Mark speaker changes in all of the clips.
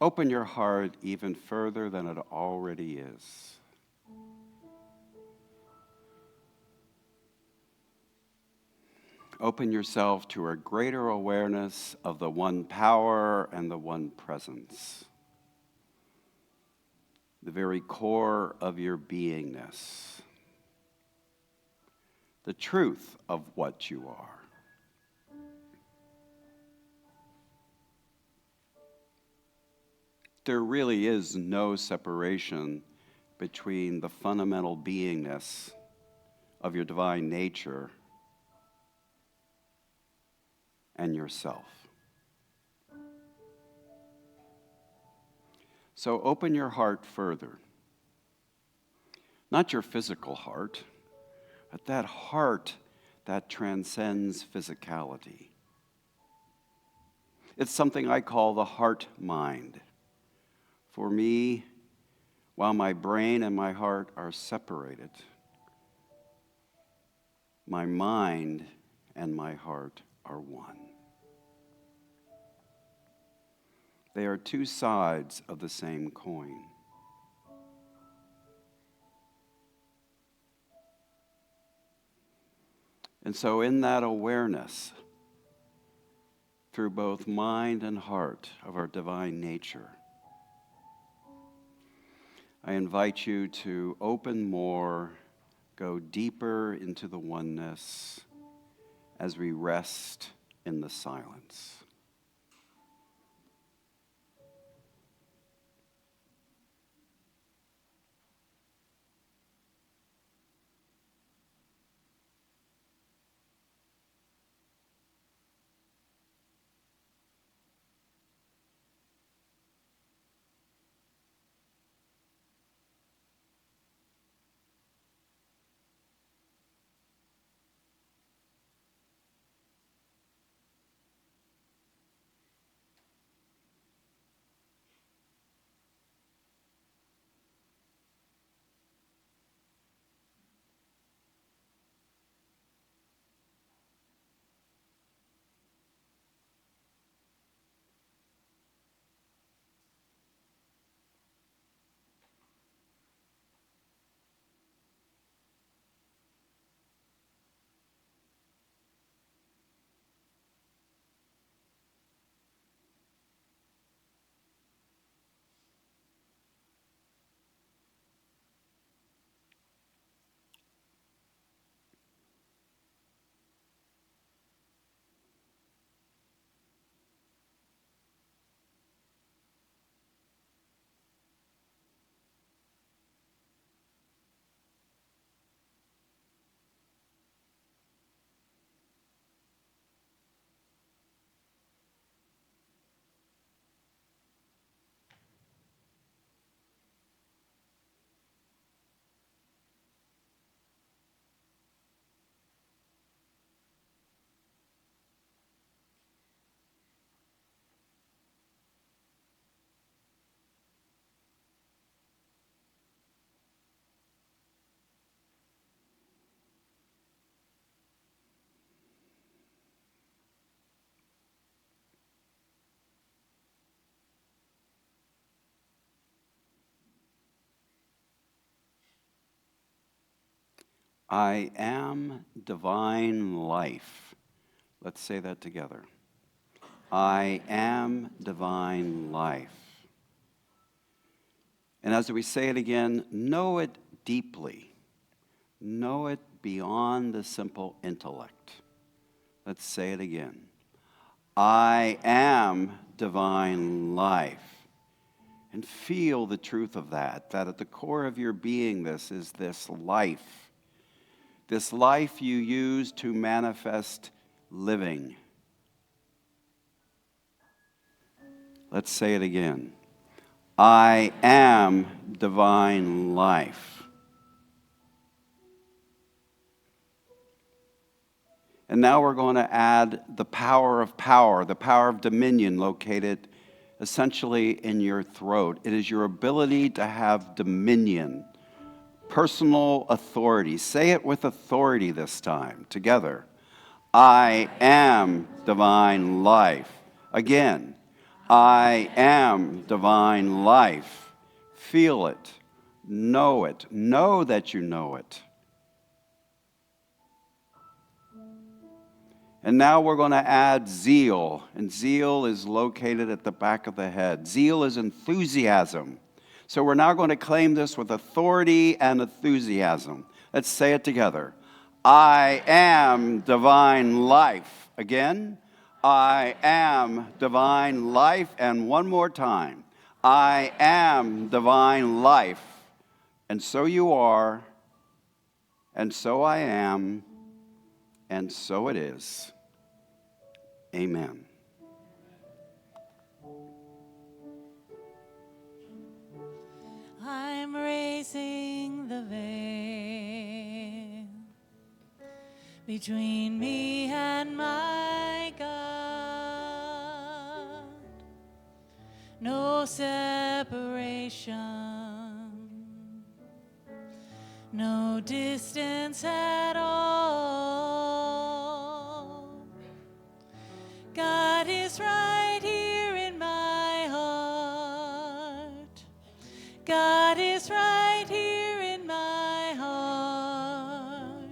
Speaker 1: Open your heart even further than it already is. Open yourself to a greater awareness of the one power and the one presence, the very core of your beingness, the truth of what you are. There really is no separation between the fundamental beingness of your divine nature and yourself. So open your heart further. Not your physical heart, but that heart that transcends physicality. It's something I call the heart mind. For me, while my brain and my heart are separated, my mind and my heart are one. They are two sides of the same coin. And so in that awareness, through both mind and heart of our divine nature, I invite you to open more, go deeper into the oneness as we rest in the silence. I am divine life. Let's say that together. I am divine life. And as we say it again, know it deeply. Know it beyond the simple intellect. Let's say it again. I am divine life. And feel the truth of that at the core of your beingness is this life you use to manifest living. Let's say it again. I am divine life. And now we're going to add the power of dominion located essentially in your throat. It is your ability to have dominion, personal authority. Say it with authority this time, together. I am divine life. Again, I am divine life. Feel it. Know it. Know that you know it. And now we're going to add zeal. And zeal is located at the back of the head. Zeal is enthusiasm. So we're now going to claim this with authority and enthusiasm. Let's say it together. I am divine life. Again, I am divine life. And one more time. I am divine life. And so you are, and so I am, and so it is. Amen.
Speaker 2: I'm raising the veil between me and my God. No separation, no distance at all. God is right here in my heart. God is right here in my heart.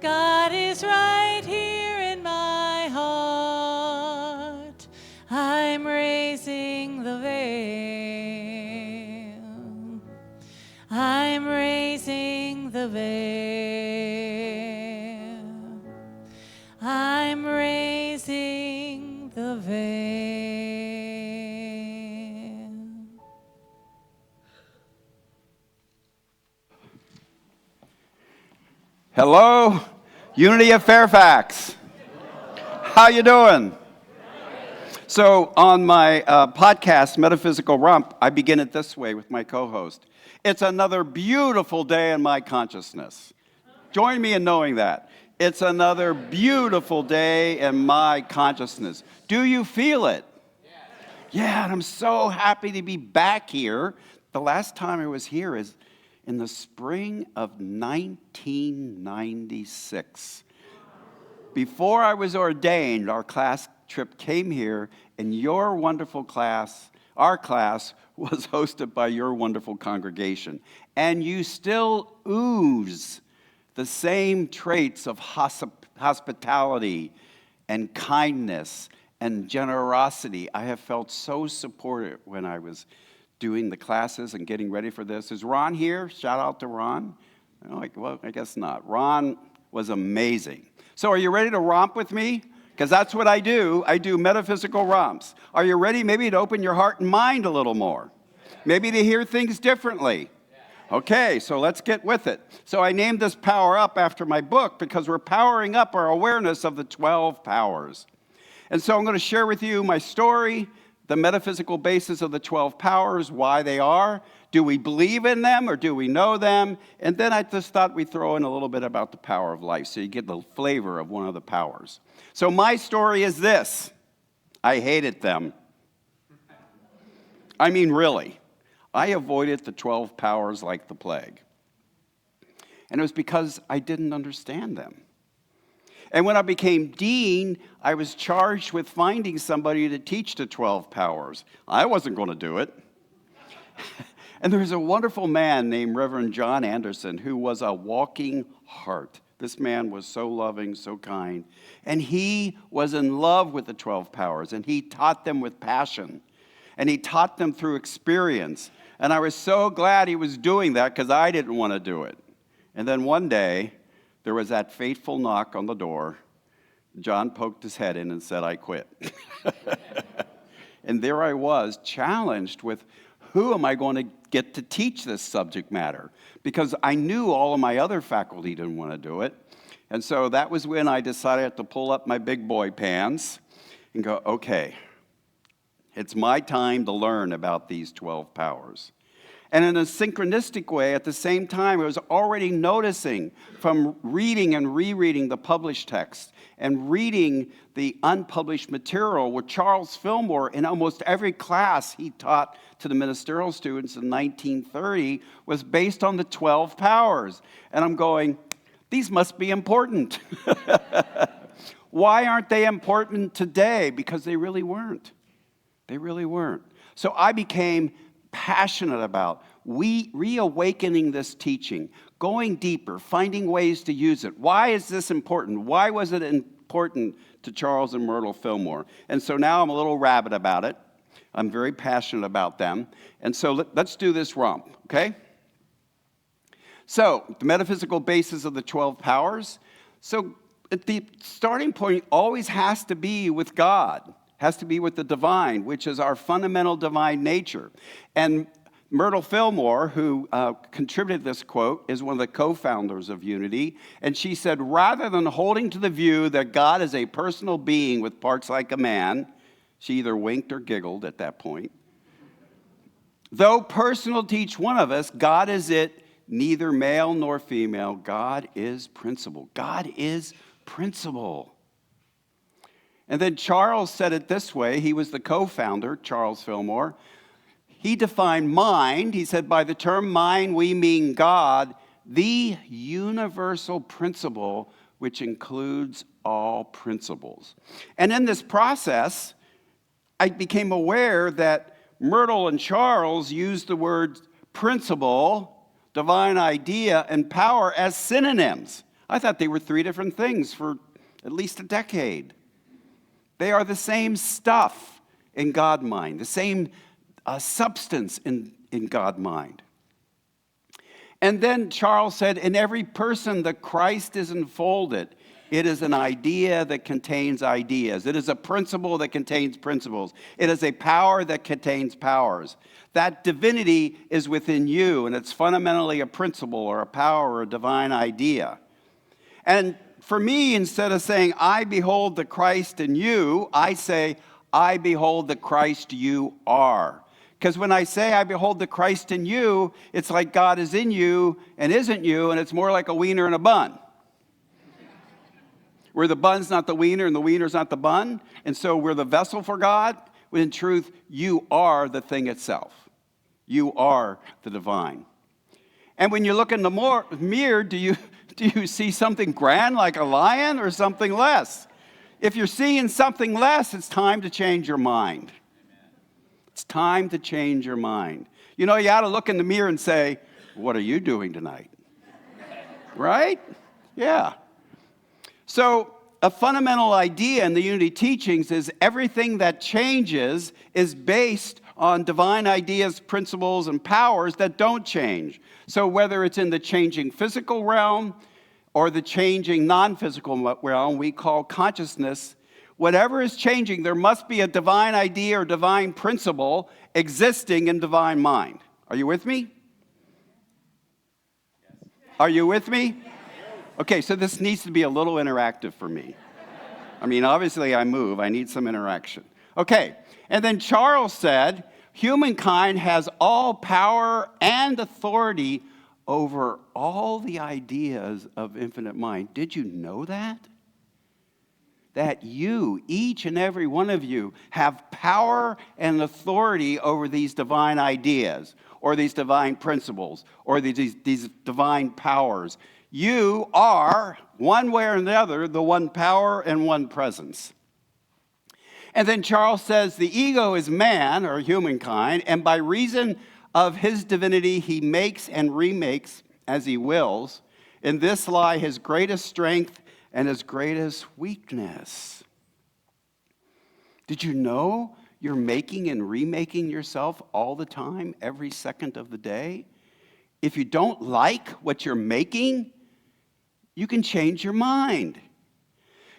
Speaker 2: God is right here in my heart. I'm raising the veil. I'm raising the veil. I'm raising the veil.
Speaker 1: Hello, Unity of Fairfax. How you doing? So on my podcast, Metaphysical Rump, I begin it this way with my co-host. It's another beautiful day in my consciousness. Join me in knowing that. It's another beautiful day in my consciousness. Do you feel it? Yeah, and I'm so happy to be back here. The last time I was here is in the spring of 1996. Before I was ordained, our class trip came here, and your wonderful class, our class, was hosted by your wonderful congregation. And you still ooze the same traits of hospitality and kindness and generosity. I have felt so supported when I was doing the classes and getting ready for this. Is Ron here? Shout out to Ron. Well, I guess not. Ron was amazing. So are you ready to romp with me? Because that's what I do. I do metaphysical romps. Are you ready maybe to open your heart and mind a little more? Maybe to hear things differently. Okay, so let's get with it. So I named this Power Up after my book because we're powering up our awareness of the 12 powers. And so I'm going to share with you my story, the metaphysical basis of the 12 powers, why they are. Do we believe in them or do we know them? And then I just thought we'd throw in a little bit about the power of life so you get the flavor of one of the powers. So my story is this. I hated them. I mean, really. I avoided the 12 powers like the plague. And it was because I didn't understand them. And when I became dean, I was charged with finding somebody to teach the 12 powers. I wasn't going to do it. And there was a wonderful man named Reverend John Anderson who was a walking heart. This man was so loving, so kind. And he was in love with the 12 powers, and he taught them with passion. And he taught them through experience. And I was so glad he was doing that because I didn't want to do it. And then one day, there was that fateful knock on the door. John poked his head in and said, I quit. And there I was, challenged with, who am I going to get to teach this subject matter? Because I knew all of my other faculty didn't want to do it. And so that was when I decided to pull up my big boy pants and go, okay, it's my time to learn about these 12 powers. And in a synchronistic way, at the same time, I was already noticing from reading and rereading the published text and reading the unpublished material where Charles Fillmore, in almost every class he taught to the ministerial students in 1930, was based on the 12 powers. And I'm going, these must be important. Why aren't they important today? Because they really weren't. They really weren't. So I became passionate about reawakening this teaching, going deeper, finding ways to use it. Why is this important? Why was it important to Charles and Myrtle Fillmore? And so now I'm a little rabid about it. I'm very passionate about them. And so let's do this romp, okay? So, the metaphysical basis of the 12 powers. So, the starting point always has to be with God, has to be with the divine, which is our fundamental divine nature. And Myrtle Fillmore, who contributed this quote, is one of the co-founders of Unity. And she said, rather than holding to the view that God is a personal being with parts like a man, she either winked or giggled at that point. Though personal to each one of us, God is it, neither male nor female. God is principle. God is principle. And then Charles said it this way. He was the co-founder, Charles Fillmore. He defined mind. He said, by the term mind, we mean God, the universal principle, which includes all principles. And in this process, I became aware that Myrtle and Charles used the word principle, divine idea, and power as synonyms. I thought they were three different things for at least a decade. They are the same stuff in God mind, the same substance in God mind. And then Charles said, in every person the Christ is enfolded. It is an idea that contains ideas. It is a principle that contains principles. It is a power that contains powers. That divinity is within you, and it's fundamentally a principle or a power or a divine idea. And for me, instead of saying, I behold the Christ in you, I say, I behold the Christ you are. Because when I say I behold the Christ in you, it's like God is in you and isn't you, and it's more like a wiener and a bun. Where the bun's not the wiener and the wiener's not the bun, and so we're the vessel for God, when in truth, you are the thing itself. You are the divine. And when you look in the mirror, do you see something grand like a lion or something less? If you're seeing something less, it's time to change your mind. It's time to change your mind. You know, you ought to look in the mirror and say, what are you doing tonight? Right? Yeah. So a fundamental idea in the Unity teachings is everything that changes is based on divine ideas, principles, and powers that don't change. So whether it's in the changing physical realm or the changing non-physical realm we call consciousness, whatever is changing, there must be a divine idea or divine principle existing in divine mind. Are you with me? Are you with me? Okay, so this needs to be a little interactive for me. I mean, obviously I move. I need some interaction. Okay, and then Charles said, humankind has all power and authority over all the ideas of infinite mind. Did you know that? That you, each and every one of you, have power and authority over these divine ideas, or these divine principles, or these divine powers. You are, one way or another, the one power and one presence. And then Charles says the ego is man, or humankind, and by reason of his divinity, he makes and remakes as he wills. In this lie his greatest strength and his greatest weakness. Did you know you're making and remaking yourself all the time, every second of the day? If you don't like what you're making, you can change your mind.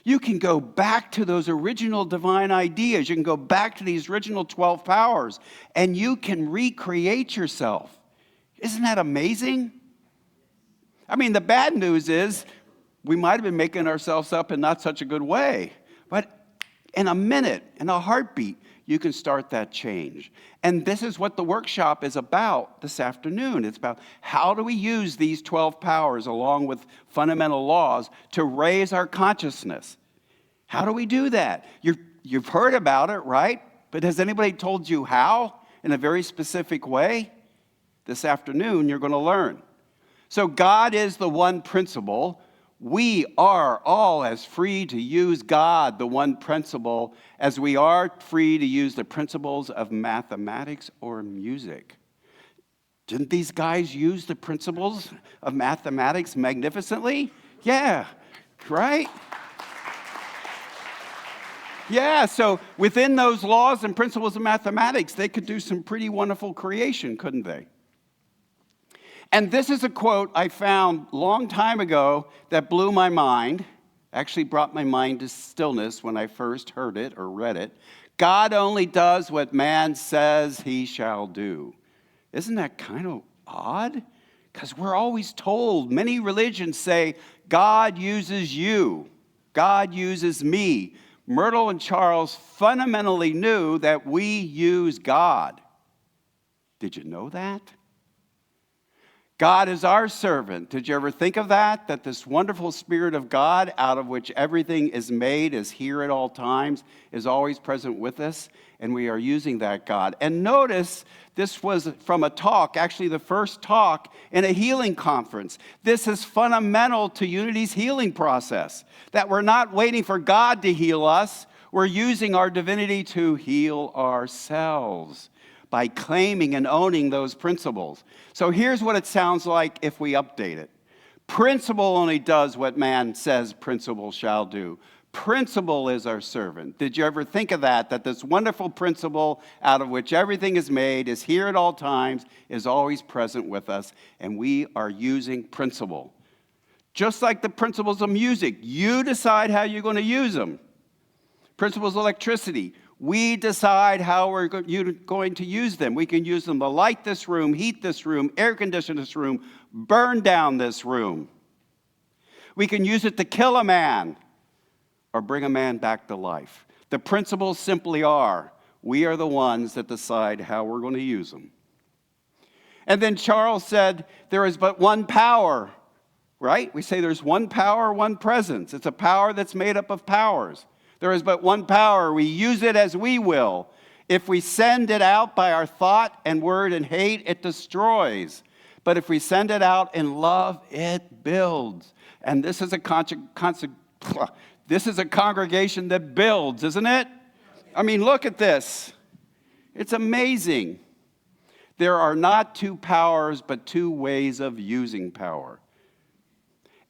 Speaker 1: You can go back to those original divine ideas. You can go back to these original 12 powers, and you can recreate yourself. Isn't that amazing? I mean, the bad news is we might have been making ourselves up in not such a good way. But in a minute, in a heartbeat, you can start that change. And this is what the workshop is about this afternoon. It's about how do we use these 12 powers along with fundamental laws to raise our consciousness? How do we do that? You've heard about it, right? But has anybody told you how in a very specific way? This afternoon, you're going to learn. So God is the one principle. We are all as free to use God, the one principle, as we are free to use the principles of mathematics or music. Didn't these guys use the principles of mathematics magnificently? Yeah, right? Yeah, so within those laws and principles of mathematics, they could do some pretty wonderful creation, couldn't they? And this is a quote I found a long time ago that blew my mind, actually brought my mind to stillness when I first heard it or read it. God only does what man says he shall do. Isn't that kind of odd? Because we're always told, many religions say, God uses you, God uses me. Myrtle and Charles fundamentally knew that we use God. Did you know that? God is our servant. Did you ever think of that? That this wonderful Spirit of God, out of which everything is made, is here at all times, is always present with us, and we are using that God. And notice, this was from a talk, actually the first talk in a healing conference. This is fundamental to Unity's healing process, that we're not waiting for God to heal us, we're using our divinity to heal ourselves by claiming and owning those principles. So here's what it sounds like if we update it. Principle only does what man says principle shall do. Principle is our servant. Did you ever think of that? That this wonderful principle out of which everything is made is here at all times, is always present with us, and we are using principle. Just like the principles of music, you decide how you're going to use them. Principles of electricity, we decide how we're going to use them. We can use them to light this room, heat this room, air condition this room, burn down this room. We can use it to kill a man or bring a man back to life. The principles simply are, we are the ones that decide how we're going to use them. And then Charles said, there is but one power, right? We say there's one power, one presence. It's a power that's made up of powers. There is but one power. We use it as we will. If we send it out by our thought and word and hate, it destroys. But if we send it out in love, it builds. And this is a congregation that builds, isn't it? I mean, look at this. It's amazing. There are not two powers, but two ways of using power.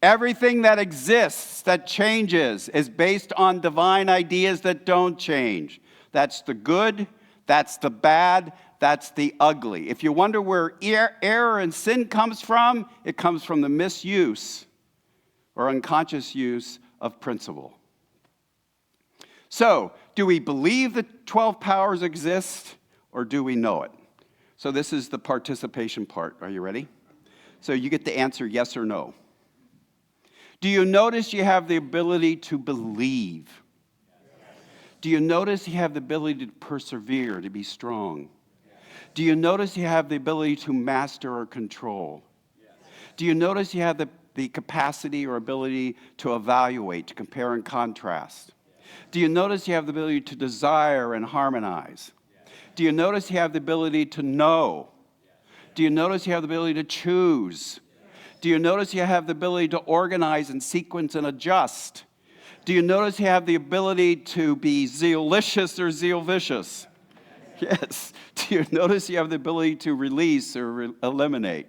Speaker 1: Everything that exists, that changes, is based on divine ideas that don't change. That's the good, that's the bad, that's the ugly. If you wonder where error and sin comes from, it comes from the misuse or unconscious use of principle. So, do we believe that 12 powers exist, or do we know it? So this is the participation part. Are you ready? So you get to answer yes or no. Do you notice you have the ability to believe? Do you notice you have the ability to persevere, to be strong? Do you notice you have the ability to master or control? Do you notice you have the capacity or ability to evaluate, to compare and contrast? Do you notice you have the ability to desire and harmonize? Do you notice you have the ability to know? Do you notice you have the ability to choose? Do you notice you have the ability to organize and sequence and adjust? Do you notice you have the ability to be zealicious or zeal-vicious? Yes. Do you notice you have the ability to release or eliminate?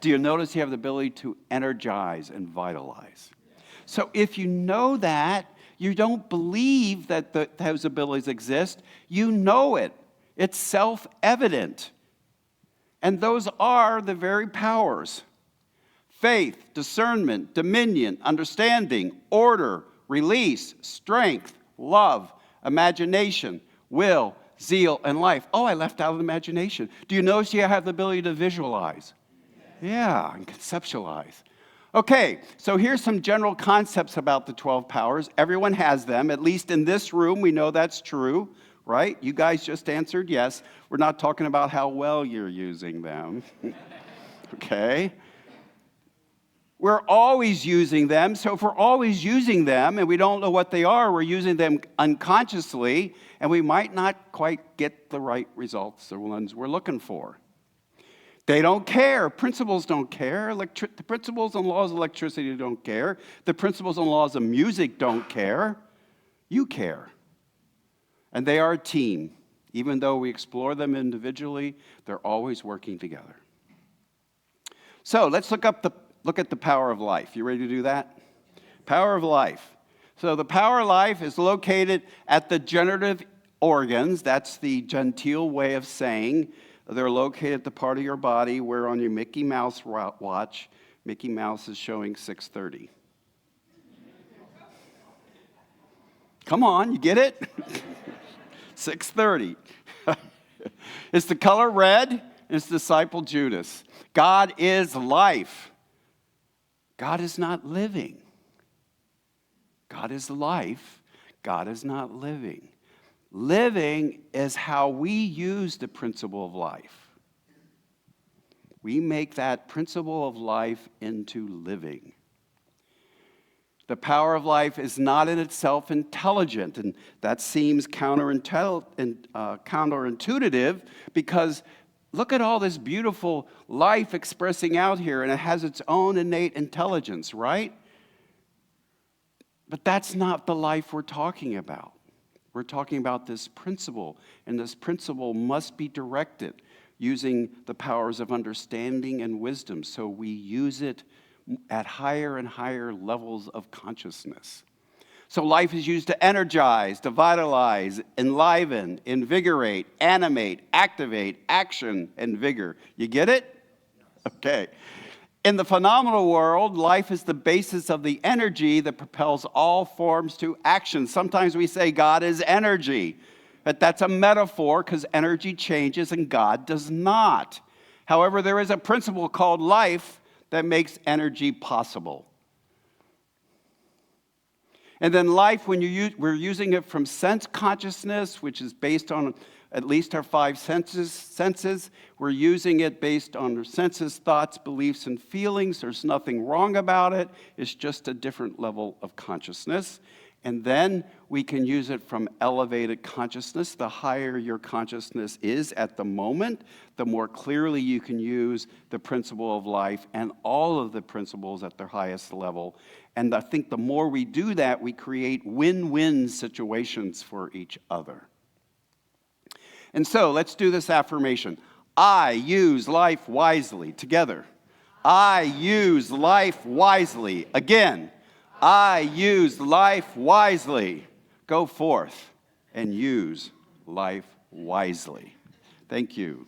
Speaker 1: Do you notice you have the ability to energize and vitalize? So if you know that, you don't believe that those abilities exist. You know it. It's self-evident. And those are the very powers. Faith, discernment, dominion, understanding, order, release, strength, love, imagination, will, zeal, and life. Oh, I left out imagination. Do you notice you have the ability to visualize? Yeah, and conceptualize. Okay, so here's some general concepts about the 12 powers. Everyone has them. At least in this room, we know that's true, right? You guys just answered yes. We're not talking about how well you're using them. Okay? We're always using them, so if we're always using them and we don't know what they are, we're using them unconsciously, and we might not quite get the right results, the ones we're looking for. They don't care. Principles don't care. The principles and laws of electricity don't care. The principles and laws of music don't care. You care. And they are a team. Even though we explore them individually, they're always working together. So let's look at the power of life. You ready to do that? Power of life. So the power of life is located at the generative organs. That's the genteel way of saying they're located at the part of your body where on your Mickey Mouse watch, Mickey Mouse is showing 6:30. Come on, you get it? 6:30. It's the color red, and it's disciple Judas. God is life. God is not living. God is life. God is not living. Living is how we use the principle of life. We make that principle of life into living. The power of life is not in itself intelligent, and that seems counterintuitive because look at all this beautiful life expressing out here, and it has its own innate intelligence, right? But that's not the life we're talking about. We're talking about this principle, and this principle must be directed using the powers of understanding and wisdom, so we use it at higher and higher levels of consciousness. So life is used to energize, to vitalize, enliven, invigorate, animate, activate, action, and vigor. You get it? Okay. In the phenomenal world, life is the basis of the energy that propels all forms to action. Sometimes we say God is energy, but that's a metaphor because energy changes and God does not. However, there is a principle called life that makes energy possible. And then life, when we're using it from sense consciousness, which is based on at least our five senses. We're using it based on our senses, thoughts, beliefs, and feelings. There's nothing wrong about it. It's just a different level of consciousness. And then we can use it from elevated consciousness. The higher your consciousness is at the moment, the more clearly you can use the principle of life and all of the principles at their highest level. And I think the more we do that, we create win-win situations for each other. And so let's do this affirmation. I use life wisely. Together. I use life wisely. Again. I use life wisely. Go forth and use life wisely. Thank you.